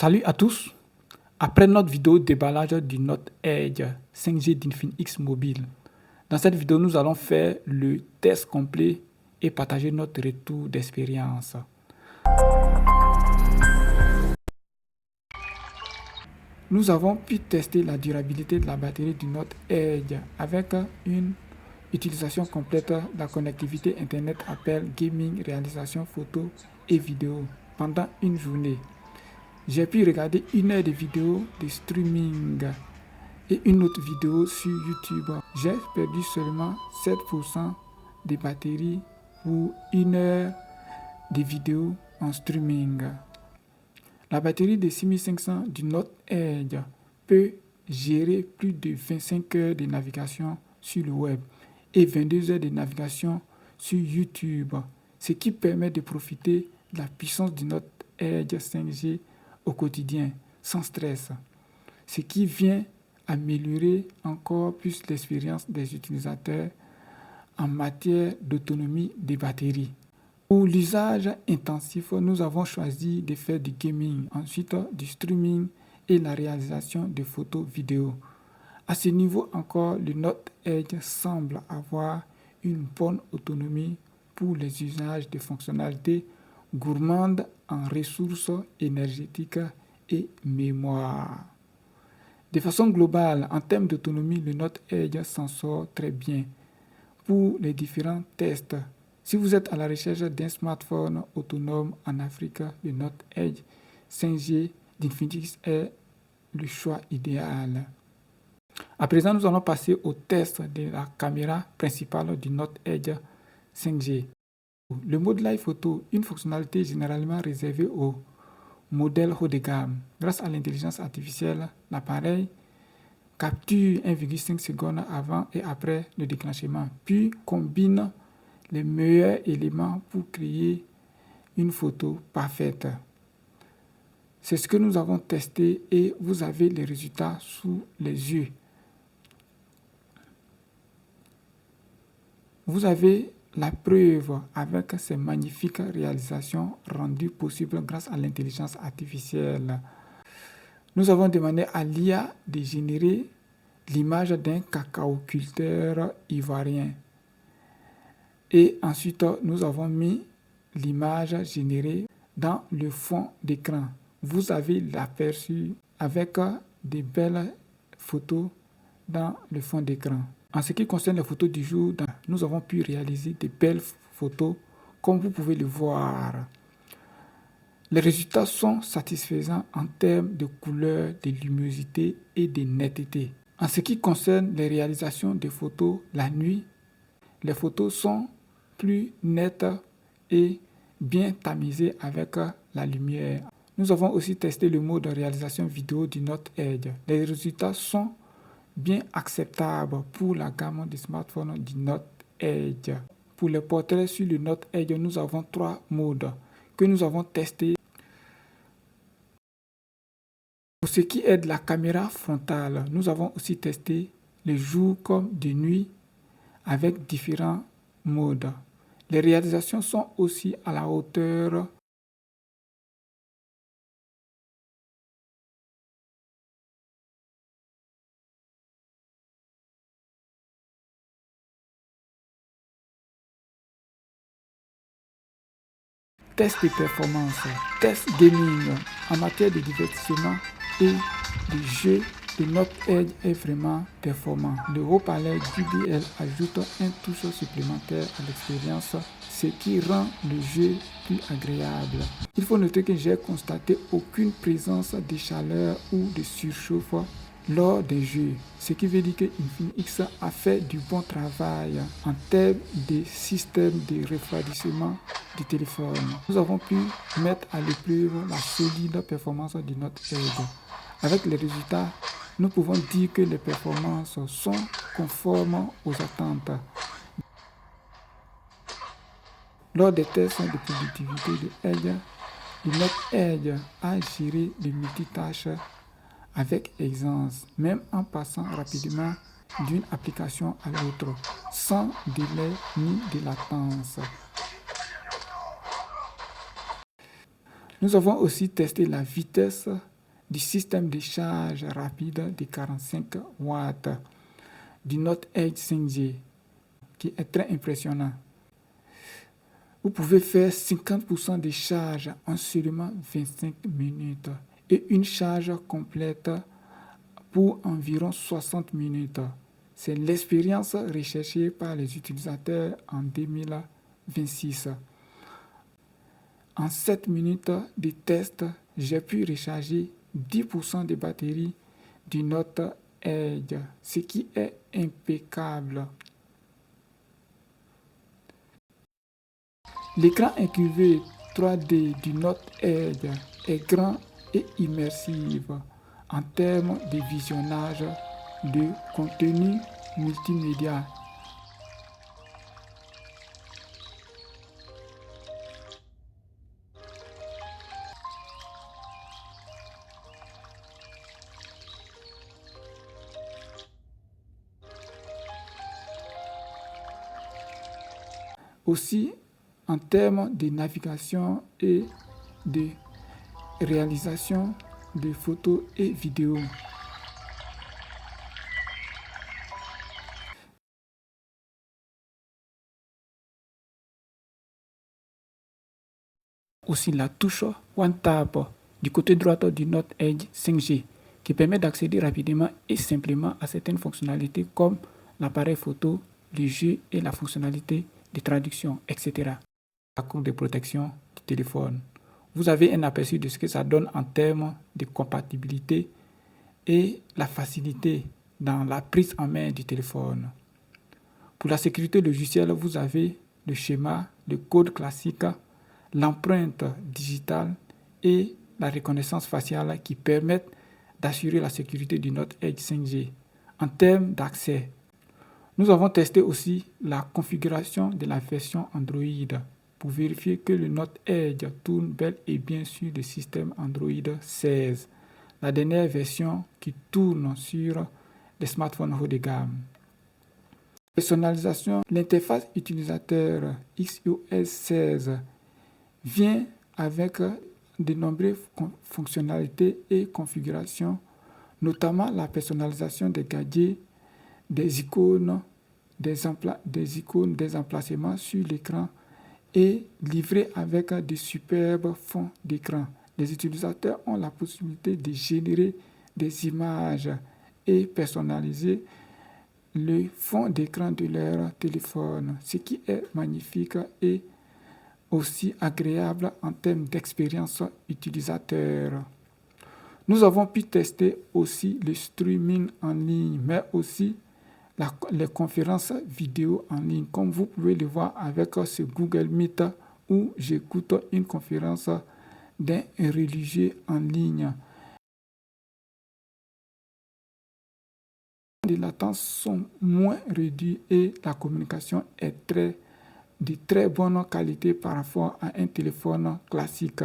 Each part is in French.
Salut à tous. Après notre vidéo déballage du Note Edge 5G d'Infinix Mobile, dans cette vidéo, nous allons faire le test complet et partager notre retour d'expérience. Nous avons pu tester la durabilité de la batterie du Note Edge avec une utilisation complète de la connectivité Internet, appel, gaming, réalisation photo et vidéo pendant une journée. J'ai pu regarder 1 heure de vidéo de streaming et une autre vidéo sur YouTube. J'ai perdu seulement 7% de batterie pour 1 heure de vidéo en streaming. La batterie de 6500 du Note Edge peut gérer plus de 25 heures de navigation sur le web et 22 heures de navigation sur YouTube, ce qui permet de profiter de la puissance du Note Edge 5G au quotidien, sans stress, ce qui vient améliorer encore plus l'expérience des utilisateurs en matière d'autonomie des batteries. Pour l'usage intensif, nous avons choisi de faire du gaming, ensuite du streaming et la réalisation de photos vidéo. À ce niveau encore, le Note Edge semble avoir une bonne autonomie pour les usages de fonctionnalités gourmandes en ressources énergétiques et mémoire. De façon globale, en termes d'autonomie, le Note Edge s'en sort très bien pour les différents tests. Si vous êtes à la recherche d'un smartphone autonome en Afrique, le Note Edge 5G d'Infinix est le choix idéal. À présent, nous allons passer au test de la caméra principale du Note Edge 5G. Le mode live photo, une fonctionnalité généralement réservée aux modèles haut de gamme. Grâce à l'intelligence artificielle, l'appareil capture 1,5 secondes avant et après le déclenchement, puis combine les meilleurs éléments pour créer une photo parfaite. C'est ce que nous avons testé et vous avez les résultats sous les yeux. Vous avez la preuve avec ces magnifiques réalisations rendues possibles grâce à l'intelligence artificielle. Nous avons demandé à l'IA de générer l'image d'un cacaoculteur ivoirien. Et ensuite, nous avons mis l'image générée dans le fond d'écran. Vous avez l'aperçu avec de belles photos dans le fond d'écran. En ce qui concerne les photos du jour, nous avons pu réaliser de belles photos comme vous pouvez le voir. Les résultats sont satisfaisants en termes de couleur, de luminosité et de netteté. En ce qui concerne les réalisations de photos la nuit, les photos sont plus nettes et bien tamisées avec la lumière. Nous avons aussi testé le mode de réalisation vidéo du Note Edge. Les résultats sont bien acceptable pour la gamme de smartphones du Note Edge. Pour les portraits sur le Note Edge, nous avons 3 modes que nous avons testés. Pour ce qui est de la caméra frontale, nous avons aussi testé le jour comme de nuit avec différents modes. Les réalisations sont aussi à la hauteur . Test de performance, test gaming en matière de divertissement et de jeu, le Note Edge est vraiment performant. Le haut-parleur JBL ajoute un touche supplémentaire à l'expérience, ce qui rend le jeu plus agréable. Il faut noter que j'ai constaté aucune présence de chaleur ou de surchauffe lors des jeux, ce qui veut dire que Infinix a fait du bon travail en termes de système de refroidissement du téléphone. Nous avons pu mettre à l'épreuve la solide performance du Note Edge. Avec les résultats, nous pouvons dire que les performances sont conformes aux attentes. Lors des tests de productivité de Edge, le Note Edge a géré les multitâches avec aisance, même en passant rapidement d'une application à l'autre, sans délai ni de latence. Nous avons aussi testé la vitesse du système de charge rapide de 45 watts du Note Edge 5G, qui est très impressionnant. Vous pouvez faire 50% de charge en seulement 25 minutes et une charge complète pour environ 60 minutes. C'est l'expérience recherchée par les utilisateurs en 2026. En 7 minutes de test, j'ai pu recharger 10% de batterie du Note Edge, ce qui est impeccable. L'écran incurvé 3D du Note Edge est grand et immersif en termes de visionnage de contenu multimédia. Aussi, en termes de navigation et de réalisation de photos et vidéos. Aussi la touche One Tap du côté droit du Note Edge 5G qui permet d'accéder rapidement et simplement à certaines fonctionnalités comme l'appareil photo, les jeux et la fonctionnalité de traduction, etc. La coque de protection du téléphone. Vous avez un aperçu de ce que ça donne en termes de compatibilité et la facilité dans la prise en main du téléphone. Pour la sécurité logicielle, vous avez le schéma, le code classique, l'empreinte digitale et la reconnaissance faciale qui permettent d'assurer la sécurité du Note Edge 5G. En termes d'accès, nous avons testé aussi la configuration de la version Android pour vérifier que le Note Edge tourne bel et bien sur le système Android 16, la dernière version qui tourne sur les smartphones haut de gamme. Personnalisation, l'interface utilisateur XOS 16 vient avec de nombreuses fonctionnalités et configurations, notamment la personnalisation des gadgets, des icônes, des emplacements sur l'écran et livré avec de superbes fonds d'écran. Les utilisateurs ont la possibilité de générer des images et personnaliser le fond d'écran de leur téléphone, ce qui est magnifique et aussi agréable en termes d'expérience utilisateur. Nous avons pu tester aussi le streaming en ligne, mais aussi les conférences vidéo en ligne, comme vous pouvez le voir avec ce Google Meet où j'écoute une conférence d'un religieux en ligne. Les latences sont moins réduites et la communication est de très bonne qualité par rapport à un téléphone classique.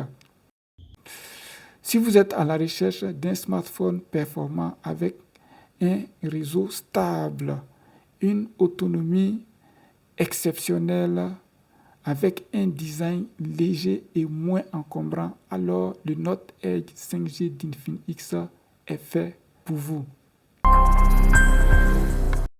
Si vous êtes à la recherche d'un smartphone performant avec un réseau stable, une autonomie exceptionnelle, avec un design léger et moins encombrant, alors le Note Edge 5G d'Infinix est fait pour vous.